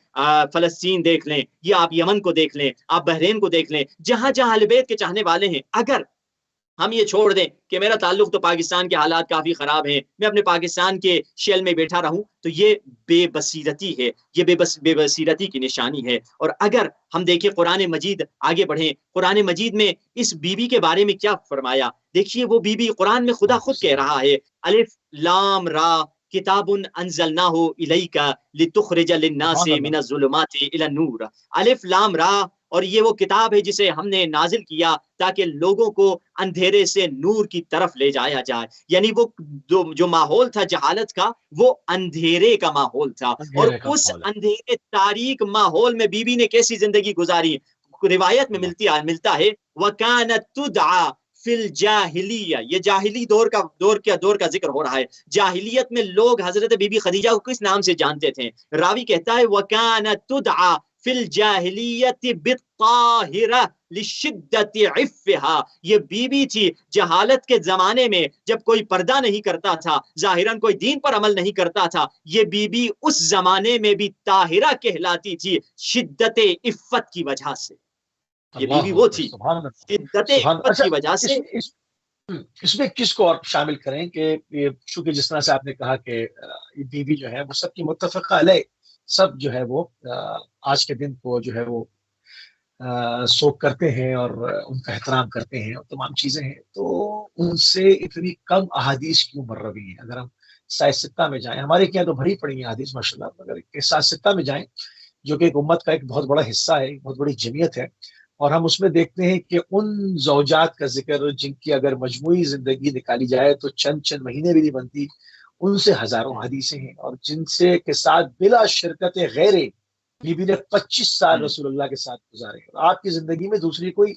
فلسطین دیکھ لیں، یا آپ یمن کو دیکھ لیں، آپ بحرین کو دیکھ لیں، جہاں جہاں اہل بیت کے چاہنے والے ہیں، اگر ہم یہ چھوڑ دیں کہ میرا تعلق تو پاکستان کے حالات کافی خراب ہیں، میں اپنے پاکستان کے شیل میں بیٹھا رہوں، تو یہ بے بصیرتی ہے، یہ بے بصیرتی کی نشانی ہے۔ اور اگر ہم دیکھیں قرآن مجید، آگے بڑھیں، قرآن مجید میں اس بی بی کے بارے میں کیا فرمایا، دیکھیے وہ بی بی قرآن میں خدا خود کہہ رہا ہے، الف لام را کتاب انزلناہ الیک لتخرج للناس من الظلمات الی النور، الف لام را، اور یہ وہ کتاب ہے جسے ہم نے نازل کیا تاکہ لوگوں کو اندھیرے سے نور کی طرف لے جایا جائے، یعنی وہ جو ماحول تھا جہالت کا، وہ اندھیرے کا ماحول تھا، اور اس اندھیرے تاریک ماحول میں بی بی نے کیسی زندگی گزاری، روایت میں ملتا ہے وَكَانَتْ تُدْعَى فِي الْجَاهِلِيَّةِ، یہ جاہلی دور کا ذکر ہو رہا ہے، جاہلیت میں لوگ حضرت بی بی خدیجہ کو کس نام سے جانتے تھے، راوی کہتا ہے وَكَانَتْ تُدْعَى فی الجاہلیت بالطاہرہ لشدت عفہا، یہ بی بی تھی جہالت کے زمانے میں، جب کوئی پردہ نہیں کرتا تھا، ظاہراً کوئی دین پر عمل نہیں کرتا تھا، یہ بی بی اس زمانے میں بھی طاہرہ کہلاتی تھی شدت عفت کی وجہ سے، یہ بی بی وہ تھی شدت عفت کی وجہ سے۔ اس میں کس کو اور شامل کریں کہ چونکہ جس طرح سے آپ نے کہا کہ یہ بی بی جو ہے وہ سب کی متفقہ علیہ، سب جو ہے وہ آج کے دن کو جو ہے وہ سوک کرتے ہیں اور ان کا احترام کرتے ہیں اور تمام چیزیں ہیں، تو ان سے اتنی کم احادیث کیوں مروی ہیں؟ اگر ہم سائے ستہ میں جائیں، ہمارے کیا تو بھری پڑی ہیں احادیث ماشاء اللہ، اگر سائے ستہ میں جائیں جو کہ ایک امت کا ایک بہت بڑا حصہ ہے، ایک بہت بڑی جمعیت ہے، اور ہم اس میں دیکھتے ہیں کہ ان زوجات کا ذکر جن کی اگر مجموعی زندگی نکالی جائے تو چند مہینے بھی نہیں بنتی، ان سے ہزاروں حدیثیں ہیں، اور جن سے کے ساتھ بلا شرکت غیر بی بی نے 25 سال رسول اللہ کے ساتھ گزارے، اور آپ کی زندگی میں دوسری کوئی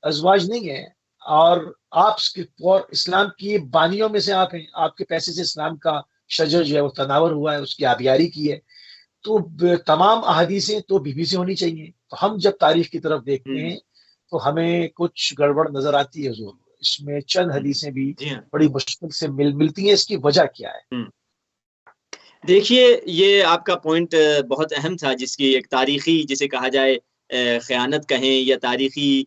ازواج نہیں ہے، اور آپ اور اسلام کی بانیوں میں سے آپ ہیں، آپ کے پیسے سے اسلام کا شجر جو ہے وہ تناور ہوا ہے، اس کی آبیاری کی ہے، تو تمام احادیثیں تو بی بی سے ہونی چاہیے۔ تو ہم جب تاریخ کی طرف دیکھتے ہیں تو ہمیں کچھ گڑبڑ نظر آتی ہے حضور، اس میں چند حدیثیں بھی بڑی مشکل سے ملتی ہیں، اس کی وجہ کیا ہے؟ دیکھیے یہ آپ کا پوائنٹ بہت اہم تھا، جس کی ایک تاریخی، جسے کہا جائے خیانت کہیں یا تاریخی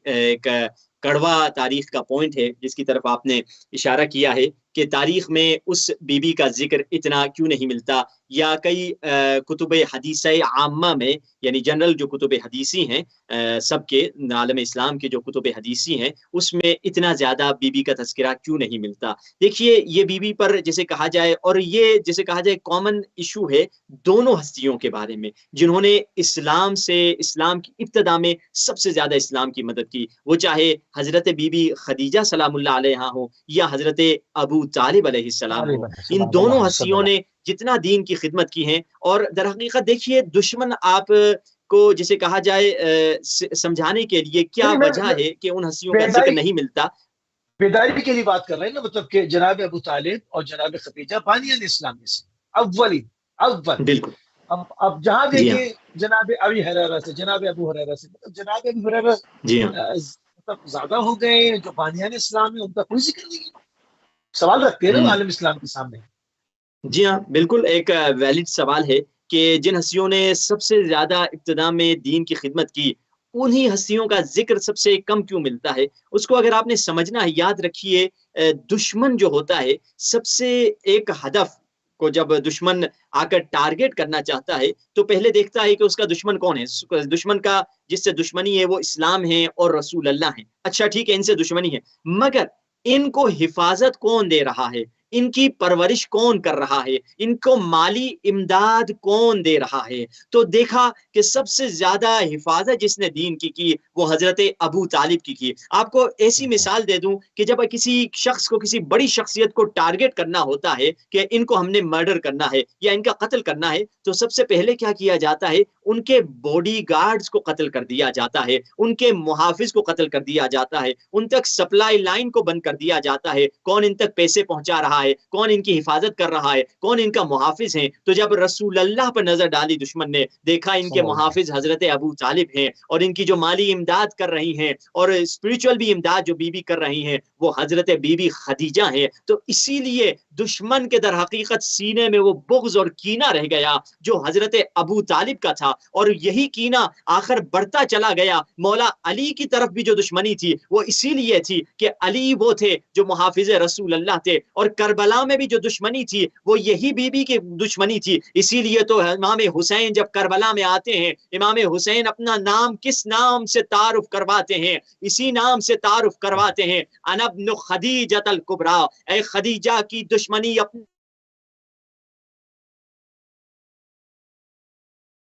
کڑوا تاریخ کا پوائنٹ ہے، جس کی طرف آپ نے اشارہ کیا ہے کہ تاریخ میں اس بی بی کا ذکر اتنا کیوں نہیں ملتا، یا کئی کتب حدیث عامہ میں، یعنی جنرل جو کتب حدیثی ہیں سب کے عالم اسلام کے جو کتب حدیثی ہیں، اس میں اتنا زیادہ بی بی کا تذکرہ کیوں نہیں ملتا؟ دیکھیے یہ بی بی پر جیسے کہا جائے، اور یہ جیسے کہا جائے کامن ایشو ہے دونوں ہستیوں کے بارے میں جنہوں نے اسلام کی ابتدا میں سب سے زیادہ اسلام کی مدد کی، وہ چاہے حضرت بی بی خدیجہ سلام اللہ علیہا ہو یا حضرت ابو طالب علیہ السلام ہو۔ ان دونوں ہستیوں نے جتنا دین کی خدمت کی ہیں، اور در حقیقت دیکھیے دشمن آپ کو جسے کہا جائے سمجھانے کے لیے کیا وجہ ہے کہ ان ہستیوں کا ذکر نہیں ملتا؟ بیداری کے لیے بات کر رہے ہیں نا، مطلب کہ جناب ابو طالب اور جناب خدیجہ بانیان اسلام میں سے اول بالکل۔ اب جہاں دیکھیں جناب ابی ہریرہ سے، جناب ابو ہریرہ سے، مطلب جناب ابو ہریرہ مطلب زیادہ ہو گئے، جو بانیان اسلام ہے ان کا کوئی ذکر نہیں ہے۔ سوال رکھتے ہیں نا عالم اسلام کے سامنے۔ جی ہاں بالکل، ایک ویلڈ سوال ہے کہ جن ہستیوں نے سب سے زیادہ ابتدا میں دین کی خدمت کی، انہی ہستیوں کا ذکر سب سے کم کیوں ملتا ہے؟ اس کو اگر آپ نے سمجھنا ہے، یاد رکھیے دشمن جو ہوتا ہے سب سے ایک ہدف کو جب دشمن آ کر ٹارگیٹ کرنا چاہتا ہے تو پہلے دیکھتا ہے کہ اس کا دشمن کون ہے۔ دشمن کا جس سے دشمنی ہے وہ اسلام ہے اور رسول اللہ ہے۔ اچھا ٹھیک ہے، ان سے دشمنی ہے، مگر ان کو حفاظت کون دے رہا ہے، ان کی پرورش کون کر رہا ہے، ان کو مالی امداد کون دے رہا ہے؟ تو دیکھا کہ سب سے زیادہ حفاظت جس نے دین کی وہ حضرت ابو طالب کی۔ آپ کو ایسی مثال دے دوں کہ جب کسی شخص کو، کسی بڑی شخصیت کو ٹارگٹ کرنا ہوتا ہے کہ ان کو ہم نے مرڈر کرنا ہے یا ان کا قتل کرنا ہے، تو سب سے پہلے کیا کیا جاتا ہے؟ ان کے باڈی گارڈز کو قتل کر دیا جاتا ہے، ان کے محافظ کو قتل کر دیا جاتا ہے، ان تک سپلائی لائن کو بند کر دیا جاتا ہے، کون ان تک پیسے پہنچا رہا ہے، کون ان کی حفاظت کر رہا ہے، کون ان کا محافظ ہے۔ تو جب رسول اللہ پر نظر ڈالی دشمن نے، دیکھا ان کے محافظ حضرت ابو طالب ہیں، اور ان کی جو مالی امداد کر رہی ہیں اور اسپریچول بھی امداد جو بی بی کر رہی ہیں وہ حضرت بی بی خدیجہ ہیں۔ تو اسی لیے دشمن کے در حقیقت سینے میں وہ بغض اور کینہ رہ گیا جو حضرت ابو طالب کا تھا، اور یہی کینہ آخر بڑھتا چلا گیا۔ مولا علی کی طرف بھی جو دشمنی تھی وہ اسی لیے تھی کہ علی وہ تھے جو محافظ رسول اللہ تھے، اور کربلا میں بھی جو دشمنی تھی وہ یہی بی بی کی دشمنی تھی۔ اسی لیے تو امام حسین جب کربلا میں آتے ہیں، امام حسین اپنا نام کس نام سے تعارف کرواتے ہیں؟ اسی نام سے تعارف کرواتے ہیں، انا ابن خدیجۃ الکبریٰ، اے خدیجہ کی دشمنی اپنے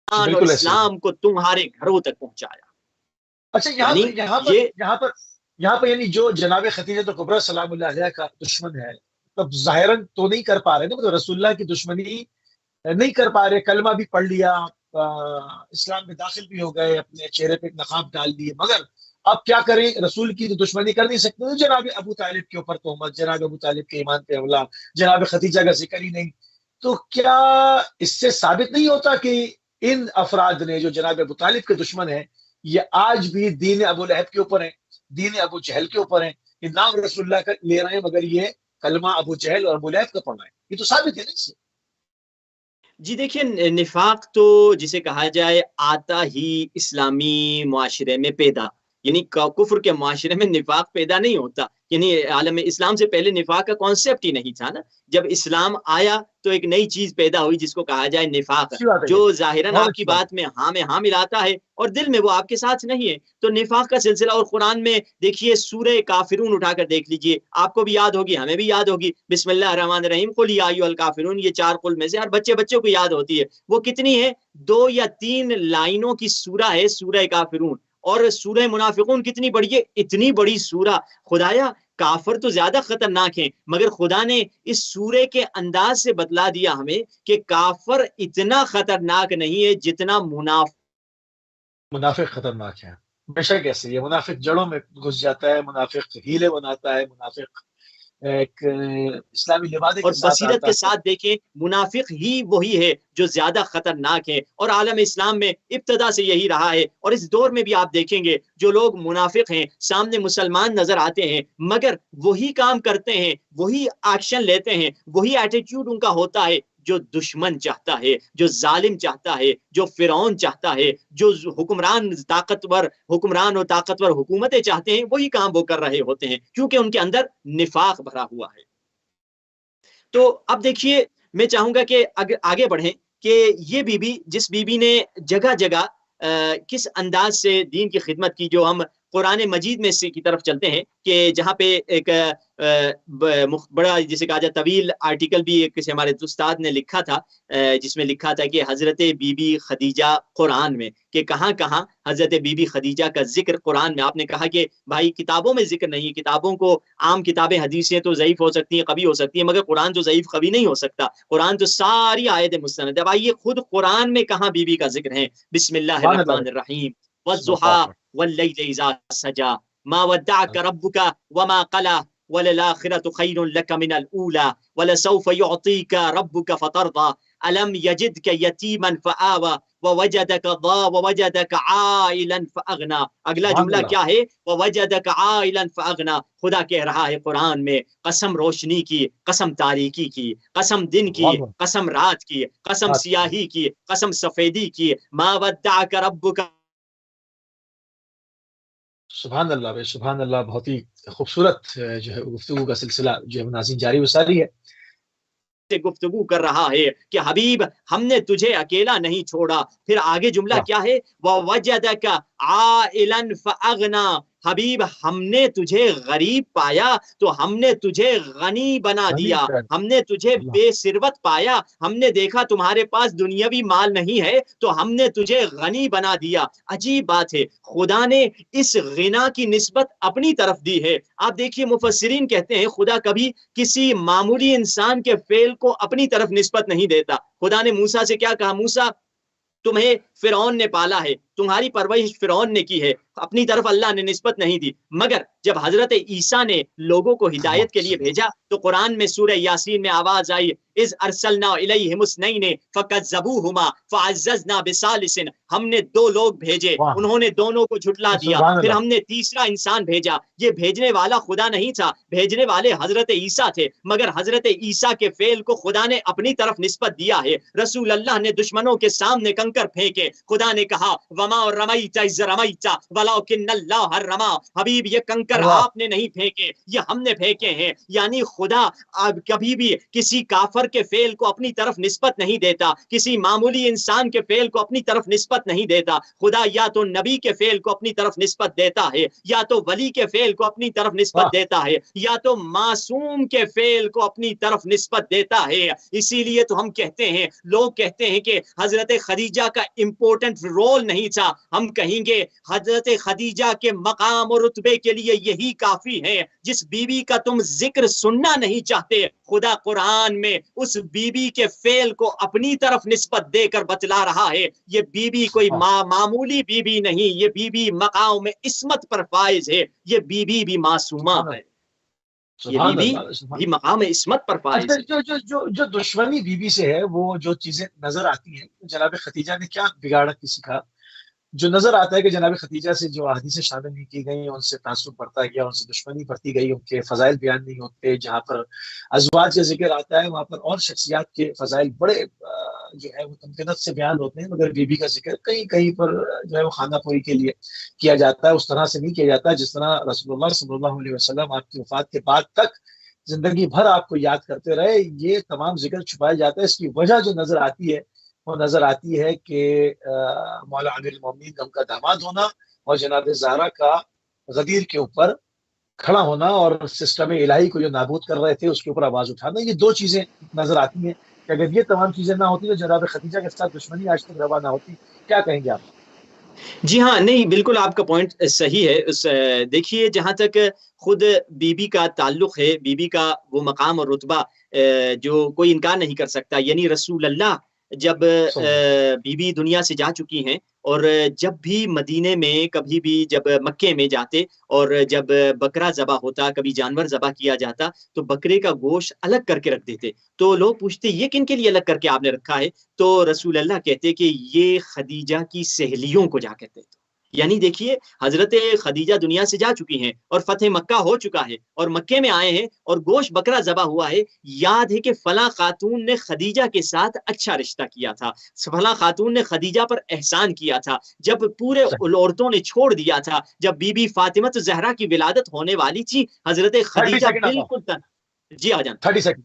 اور اسلام کو تمہارے گھروں تک پہنچایا۔ اچھا یہاں پر یعنی جو جناب خدیجہ کبریٰ سلام اللہ علیہ کا دشمن ہے، تب ظاہراً تو نہیں کر پا رہے نا، مطلب رسول اللہ کی دشمنی نہیں کر پا رہے، کلمہ بھی پڑھ لیا، اسلام میں داخل بھی ہو گئے، اپنے چہرے پہ ایک نقاب ڈال دیے، مگر اب کیا کریں؟ رسول کی تو دشمنی کر نہیں سکتے، جناب ابو طالب کے اوپر تہمت، جناب ابو طالب کے ایمان پہ حملہ، جناب خدیجہ کا ذکر ہی نہیں۔ تو کیا اس سے ثابت نہیں ہوتا کہ ان افراد نے جو جناب ابو طالب کے دشمن ہیں، یہ آج بھی دین ابو لہب کے اوپر ہیں، دین ابو جہل کے اوپر ہیں؟ یہ نام رسول اللہ کا لے رہے ہیں مگر یہ کلمہ ابو جہل اور ابو لہب کا پڑھ رہے ہیں، یہ تو ثابت ہے نا اس سے۔ جی دیکھیے، نفاق تو جسے کہا جائے آتا ہی اسلامی معاشرے میں پیدا، یعنی کفر کے معاشرے میں نفاق پیدا نہیں ہوتا، یعنی عالم اسلام سے پہلے نفاق کا کانسیپٹ ہی نہیں تھا نا۔ جب اسلام آیا تو ایک نئی چیز پیدا ہوئی جس کو کہا جائے نفاق، جو ظاہراً آپ کی بات میں ہاں ملاتا ہے اور دل میں وہ آپ کے ساتھ نہیں ہے۔ تو نفاق کا سلسلہ، اور قرآن میں دیکھیے سورہ کافرون اٹھا کر دیکھ لیجئے، آپ کو بھی یاد ہوگی، ہمیں بھی یاد ہوگی، بسم اللہ الرحمن الرحیم، قل یا ایھا الکافرون، یہ 4 قل میں سے ہر بچے کو یاد ہوتی ہے۔ وہ کتنی ہے؟ 2 یا 3 لائنوں کی سورہ ہے سورہ کافرون۔ اور سورہ منافقون کتنی بڑی ہے؟ اتنی بڑی سورہ۔ خدایا کافر تو زیادہ خطرناک ہیں، مگر خدا نے اس سورے کے انداز سے بتلا دیا ہمیں کہ کافر اتنا خطرناک نہیں ہے جتنا منافق خطرناک ہے۔ بے شک ایسے یہ منافق جڑوں میں گھس جاتا ہے، منافق ہیلے بناتا ہے، منافق ایک اسلامی لبادے اور کے ساتھ بصیرت آتا کے ہے۔ ساتھ دیکھیں، منافق ہی وہی ہے جو زیادہ خطرناک ہے، اور عالم اسلام میں ابتدا سے یہی رہا ہے، اور اس دور میں بھی آپ دیکھیں گے جو لوگ منافق ہیں سامنے مسلمان نظر آتے ہیں مگر وہی کام کرتے ہیں، وہی ایکشن لیتے ہیں، وہی ایٹیٹیوڈ ان کا ہوتا ہے جو دشمن چاہتا ہے، جو ظالم چاہتا ہے، جو فرعون چاہتا ہے، جو حکمران اور طاقتور حکومتیں چاہتے ہیں، وہی کام وہ کر رہے ہوتے ہیں، کیونکہ ان کے اندر نفاق بھرا ہوا ہے۔ تو اب دیکھیے میں چاہوں گا کہ آگے بڑھیں کہ یہ بی بی جس بی بی نے جگہ جگہ کس انداز سے دین کی خدمت کی، جو ہم قرآن مجید میں سے کی طرف چلتے ہیں کہ جہاں پہ ایک بڑا جسے کہا جائے طویل آرٹیکل بھی ایک کسی ہمارے استاد نے لکھا تھا، جس میں لکھا تھا کہ حضرت بی بی خدیجہ قرآن میں، کہ کہاں کہاں حضرت بی بی خدیجہ کا ذکر قرآن میں۔ آپ نے کہا کہ بھائی کتابوں میں ذکر نہیں، کتابوں کو عام کتابیں حدیثیں تو ضعیف ہو سکتی ہیں، قوی ہو سکتی ہیں، مگر قرآن تو ضعیف قوی نہیں ہو سکتا، قرآن تو ساری آیت مستند ہے۔ اب آئیے خود قرآن میں کہاں بی بی کا ذکر ہے؟ بسم اللہ الرحمن الرحیم، والضحیٰ واللیل اذا سجا، ما ودعک ربک وما قلی، وللآخرة خیر لک من الأولى ولسوف يعطيك ربك فترضى ألم يجدك يتيما فآوى ووجدك ضا ووجدك عائلا فأغنى۔ اگلا جملہ کیا ہے؟ ووجدك عائلا فأغنى۔ خدا کہہ رہا ہے قرآن میں قسم روشنی کی، قسم تاریکی کی، قسم دن کی، قسم رات کی، قسم سیاہی کی، قسم سفیدی کی، ما ودعك ربك۔ سبحان اللہ بھائی، سبحان اللہ، بہت ہی خوبصورت جو ہے گفتگو کا سلسلہ جو ہے ناظرین جاری و ساری ہے، سے گفتگو کر رہا ہے کہ حبیب ہم نے تجھے اکیلا نہیں چھوڑا۔ پھر آگے جملہ کیا ہے؟ وَوَجَدَكَ عَائِلًا فَأَغْنَى، حبیب ہم نے تجھے غریب پایا تو ہم نے تجھے غنی بنا دیا، ہم نے تجھے بے ثروت پایا، ہم نے دیکھا تمہارے پاس دنیاوی مال نہیں ہے تو ہم نے تجھے غنی بنا دیا۔ عجیب بات ہے، خدا نے اس غنا کی نسبت اپنی طرف دی ہے۔ آپ دیکھیے مفسرین کہتے ہیں خدا کبھی کسی معمولی انسان کے فعل کو اپنی طرف نسبت نہیں دیتا۔ خدا نے موسیٰ سے کیا کہا؟ موسیٰ تمہیں فرعون نے پالا ہے، تمہاری پرورش فرعون نے کی ہے، اپنی طرف اللہ نے نسبت نہیں دی۔ مگر جب حضرت عیسیٰ نے لوگوں کو ہدایت کے لیے بھیجا تو قرآن میں سورہ یاسین میں آواز آئی، اذ ارسلنا الیہم اثنین فکذبوہما فعززنا بثالث، ہم نے دو لوگ بھیجے، انہوں نے دونوں کو جھٹلا دیا، پھر ہم نے تیسرا انسان بھیجا۔ یہ بھیجنے والا خدا نہیں تھا، بھیجنے والے حضرت عیسیٰ تھے، مگر حضرت عیسیٰ کے فعل کو خدا نے اپنی طرف نسبت دیا ہے۔ رسول اللہ نے دشمنوں کے سامنے کنکر پھینکے، خدا نے کہا وما رمیت اذ رمیت ولکن اللہ رمی، حبیب یہ کنکر آپ نے نہیں پھینکے، یہ ہم نے پھینکے ہیں۔ یعنی خدا کبھی بھی کسی کافر کے فعل کو اپنی طرف نسبت نہیں دیتا، کسی معمولی انسان کے فعل کو اپنی طرف نسبت نہیں دیتا۔ خدا یا تو نبی کے فعل کو اپنی طرف نسبت دیتا ہے، یا تو ولی کے فعل کو اپنی طرف نسبت دیتا ہے، یا تو معصوم کے فعل کو اپنی طرف نسبت دیتا ہے۔ اسی لیے تو ہم کہتے ہیں، لوگ کہتے ہیں کہ حضرت خدیجہ کا امپورٹنٹ رول نہیں تھا، ہم کہیں گے حضرت خدیجہ کے مقام اور رتبے کے لیے یہی کافی ہے۔ جس بی بی کا تم ذکر سننا نہیں چاہتے، خدا قرآن میں اس بی بی کے فعل کو اپنی طرف نسبت دے کر بتلا رہا ہے۔ یہ بی بی کوئی معمولی بی بی نہیں، یہ بی بی مقام عصمت پر فائز ہے، یہ بی بی بھی معصومہ ہے، یہ بی بی بھی مقام عصمت پر فائز ہے۔ جو دشمنی بی بی سے ہے، وہ جو چیزیں نظر آتی ہیں، جناب خدیجہ نے کیا بگاڑا کسی کا؟ جو نظر آتا ہے کہ جناب خدیجہ سے جو احادیثیں شامل نہیں کی گئی، ان سے تعصب بڑھتا گیا، ان سے دشمنی بڑھتی گئی، ان کے فضائل بیان نہیں ہوتے۔ جہاں پر ازواج کا ذکر آتا ہے وہاں پر اور شخصیات کے فضائل بڑے جو ہے وہ تمکنت سے بیان ہوتے ہیں، مگر بی بی کا ذکر کہیں کہیں پر جو ہے وہ خانہ پوری کے لیے کیا جاتا ہے، اس طرح سے نہیں کیا جاتا جس طرح رسول اللہ صلی اللہ علیہ وسلم آپ کی وفات کے بعد تک زندگی بھر آپ کو یاد کرتے رہے۔ یہ تمام ذکر چھپایا جاتا ہے۔ اس کی وجہ جو نظر آتی ہے وہ نظر آتی ہے کہ مولا امیر المومنین کا ان کا داماد ہونا اور جناب زہرا کا غدیر کے اوپر کھڑا ہونا اور سسٹم الہی کو جو نابود کر رہے تھے اس کے اوپر آواز اٹھانا، یہ دو چیزیں نظر آتی ہیں کہ اگر یہ تمام چیزیں نہ ہوتی تو جناب خدیجہ کے ساتھ دشمنی آج تک روا نہ ہوتی۔ کیا کہیں گے آپ؟ جی ہاں، نہیں بالکل آپ کا پوائنٹ صحیح ہے۔ دیکھیے جہاں تک خود بی بی کا تعلق ہے، بی بی کا وہ مقام اور رتبہ جو کوئی انکار نہیں کر سکتا، یعنی رسول اللہ جب بی بی دنیا سے جا چکی ہیں اور جب بھی مدینے میں کبھی بھی جب مکے میں جاتے اور جب بکرا ذبح ہوتا، کبھی جانور ذبح کیا جاتا تو بکرے کا گوشت الگ کر کے رکھ دیتے، تو لوگ پوچھتے یہ کن کے لیے الگ کر کے آپ نے رکھا ہے؟ تو رسول اللہ کہتے کہ یہ خدیجہ کی سہیلیوں کو جا کہتے ہیں۔ یعنی دیکھیے حضرت خدیجہ دنیا سے جا چکی ہیں اور فتح مکہ ہو چکا ہے اور مکے میں آئے ہیں اور گوشت بکرا ذبح ہوا ہے، یاد ہے کہ فلاں خاتون نے خدیجہ کے ساتھ اچھا رشتہ کیا تھا، فلاں خاتون نے خدیجہ پر احسان کیا تھا، جب پورے عورتوں نے چھوڑ دیا تھا، جب بی بی فاطمہ زہرا کی ولادت ہونے والی تھی، حضرت خدیجہ بالکل جی آ جان 30 سیکنڈ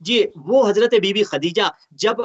جی. وہ حضرت بی بی خدیجہ جب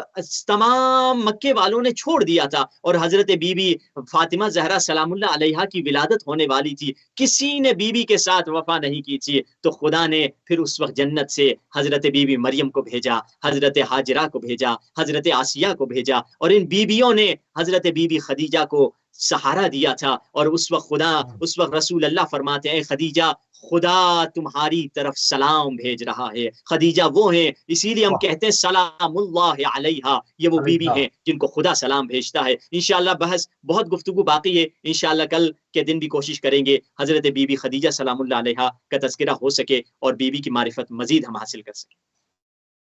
تمام مکے والوں نے چھوڑ دیا تھا اور حضرت بی بی فاطمہ زہرا سلام اللہ علیہا کی ولادت ہونے والی تھی، کسی نے بی بی کے ساتھ وفا نہیں کی تھی، تو خدا نے پھر اس وقت جنت سے حضرت بی بی مریم کو بھیجا، حضرت ہاجرہ کو بھیجا، حضرت آسیہ کو بھیجا، اور ان بیویوں نے حضرت بی بی خدیجہ کو سہارا دیا تھا. اور اس وقت رسول اللہ فرماتے ہیں خدیجہ خدا تمہاری طرف سلام بھیج رہا ہے. خدیجہ وہ ہیں، اسی لیے ہم واہ کہتے ہیں سلام اللہ علیہا، یہ وہ بیوی علیہ ہیں جن کو خدا سلام بھیجتا ہے. انشاءاللہ بحث بہت گفتگو باقی ہے، انشاءاللہ کل کے دن بھی کوشش کریں گے حضرت بی بی خدیجہ سلام اللہ علیہا کا تذکرہ ہو سکے اور بیوی کی معرفت مزید ہم حاصل کر سکیں.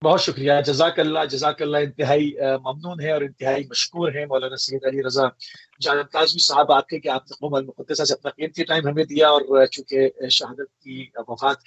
بہت شکریہ، جزاک اللہ، انتہائی ممنون ہے اور انتہائی مشکور ہے مولانا سید علی رضا جان کاظمی صاحب آپ کے کہ آپ نے قوم المقدسہ سے اپنا قیمتی ٹائم ہمیں دیا، اور چونکہ شہادت کی وفات